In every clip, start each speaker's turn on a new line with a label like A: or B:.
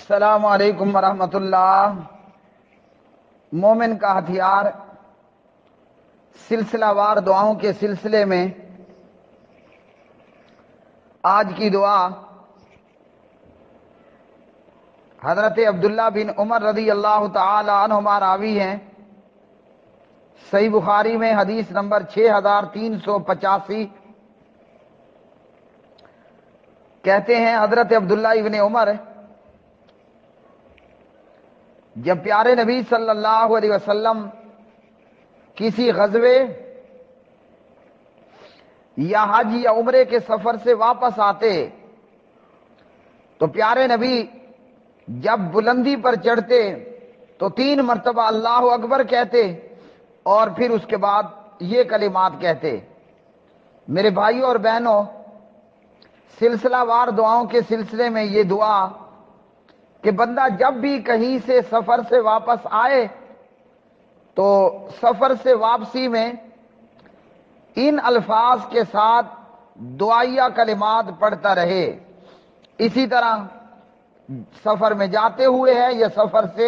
A: السلام علیکم ورحمۃ اللہ۔ مومن کا ہتھیار سلسلہ وار دعاؤں کے سلسلے میں آج کی دعا حضرت عبداللہ بن عمر رضی اللہ تعالی عنہما راوی ہیں۔ صحیح بخاری میں حدیث نمبر 6385 کہتے ہیں حضرت عبداللہ ابن عمر جب پیارے نبی صلی اللہ علیہ وسلم کسی غزوے یا حج یا عمرے کے سفر سے واپس آتے تو پیارے نبی جب بلندی پر چڑھتے تو 3 مرتبہ اللہ اکبر کہتے اور پھر اس کے بعد یہ کلمات کہتے۔ میرے بھائیوں اور بہنوں، سلسلہ وار دعاؤں کے سلسلے میں یہ دعا کہ بندہ جب بھی کہیں سے سفر سے واپس آئے تو سفر سے واپسی میں ان الفاظ کے ساتھ دعائیہ کلمات پڑھتا رہے۔ اسی طرح سفر میں جاتے ہوئے ہے یا سفر سے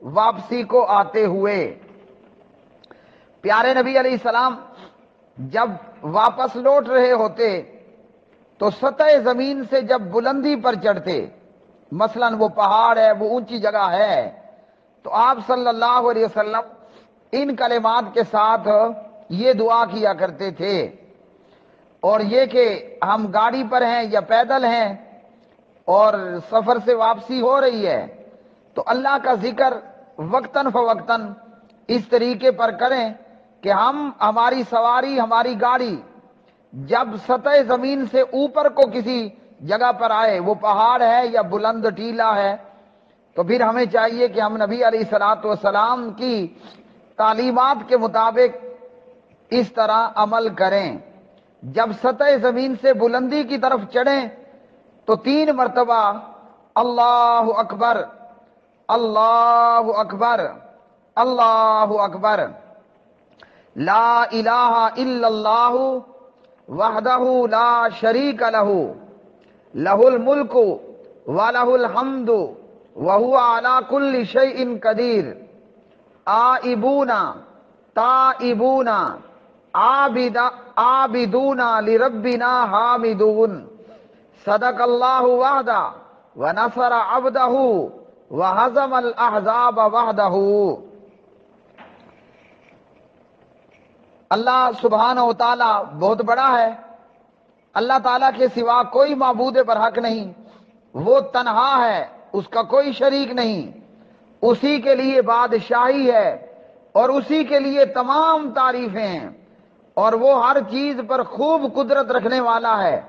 A: واپسی کو آتے ہوئے۔ پیارے نبی علیہ السلام جب واپس لوٹ رہے ہوتے تو سطح زمین سے جب بلندی پر چڑھتے، مثلا وہ پہاڑ ہے، وہ اونچی جگہ ہے، تو آپ صلی اللہ علیہ وسلم ان کلمات کے ساتھ یہ دعا کیا کرتے تھے۔ اور یہ کہ ہم گاڑی پر ہیں یا پیدل ہیں اور سفر سے واپسی ہو رہی ہے تو اللہ کا ذکر وقتاً فوقتاً اس طریقے پر کریں کہ ہماری سواری، ہماری گاڑی جب سطح زمین سے اوپر کو کسی جگہ پر آئے، وہ پہاڑ ہے یا بلند ٹیلا ہے، تو پھر ہمیں چاہیے کہ ہم نبی علیہ الصلوۃ والسلام کی تعلیمات کے مطابق اس طرح عمل کریں۔ جب سطح زمین سے بلندی کی طرف چڑھیں تو 3 مرتبہ اللہ اکبر، اللہ اکبر، اللہ اکبر، لا الہ الا اللہ وحدہ لا شریک لہ، لہ الملک ولہ الحمد وہو علی کل شیء قدیر، آئبون تائبون عابدون لربنا حامدون، صدق اللہ وعدہ ونصر عبدہ وہزم الاحزاب وحدہ۔ اللہ سبحانہ و تعالی بہت بڑا ہے۔ اللہ تعالیٰ کے سوا کوئی معبود برحق نہیں، وہ تنہا ہے، اس کا کوئی شریک نہیں، اسی کے لیے بادشاہی ہے اور اسی کے لیے تمام تعریفیں ہیں، اور وہ ہر چیز پر خوب قدرت رکھنے والا ہے۔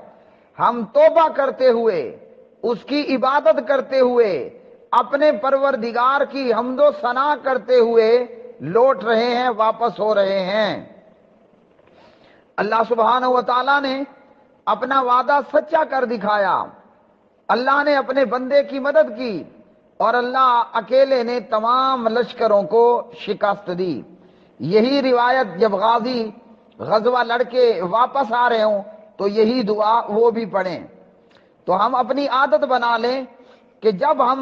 A: ہم توبہ کرتے ہوئے، اس کی عبادت کرتے ہوئے، اپنے پروردگار کی حمد و ثنا کرتے ہوئے لوٹ رہے ہیں، واپس ہو رہے ہیں۔ اللہ سبحانہ و تعالیٰ نے اپنا وعدہ سچا کر دکھایا، اللہ نے اپنے بندے کی مدد کی اور اللہ اکیلے نے تمام لشکروں کو شکست دی۔ یہی روایت جب غازی غزوہ لڑ کے واپس آ رہے ہوں تو یہی دعا وہ بھی پڑھیں۔ تو ہم اپنی عادت بنا لیں کہ جب ہم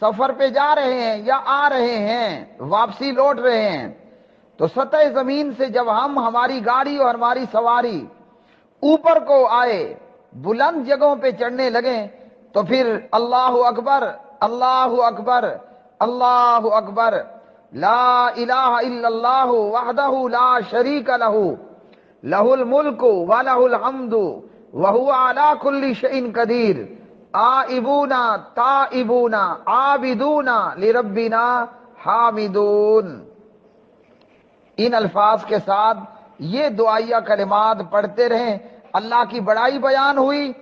A: سفر پہ جا رہے ہیں یا آ رہے ہیں، واپسی لوٹ رہے ہیں، تو سطح زمین سے جب ہماری گاڑی اور ہماری سواری اوپر کو آئے، بلند جگہوں پہ چڑھنے لگیں، تو پھر اللہ اکبر، اللہ اکبر، اللہ اکبر، لا الہ الا اللہ وحدہ لا شریک لہ، لہ الملک ولہ الحمد وہو علی کل شیء قدیر، آئبون تائبون عابدون لربنا حامدون۔ ان الفاظ کے ساتھ یہ دعائیہ کلمات پڑھتے رہیں، اللہ کی بڑائی بیان ہوئی،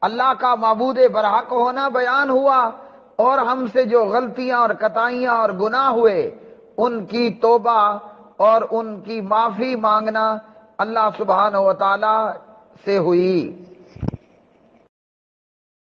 A: اللہ کا معبود برحق ہونا بیان ہوا، اور ہم سے جو غلطیاں اور خطائیاں اور گناہ ہوئے ان کی توبہ اور ان کی معافی مانگنا اللہ سبحانہ و تعالی سے ہوئی۔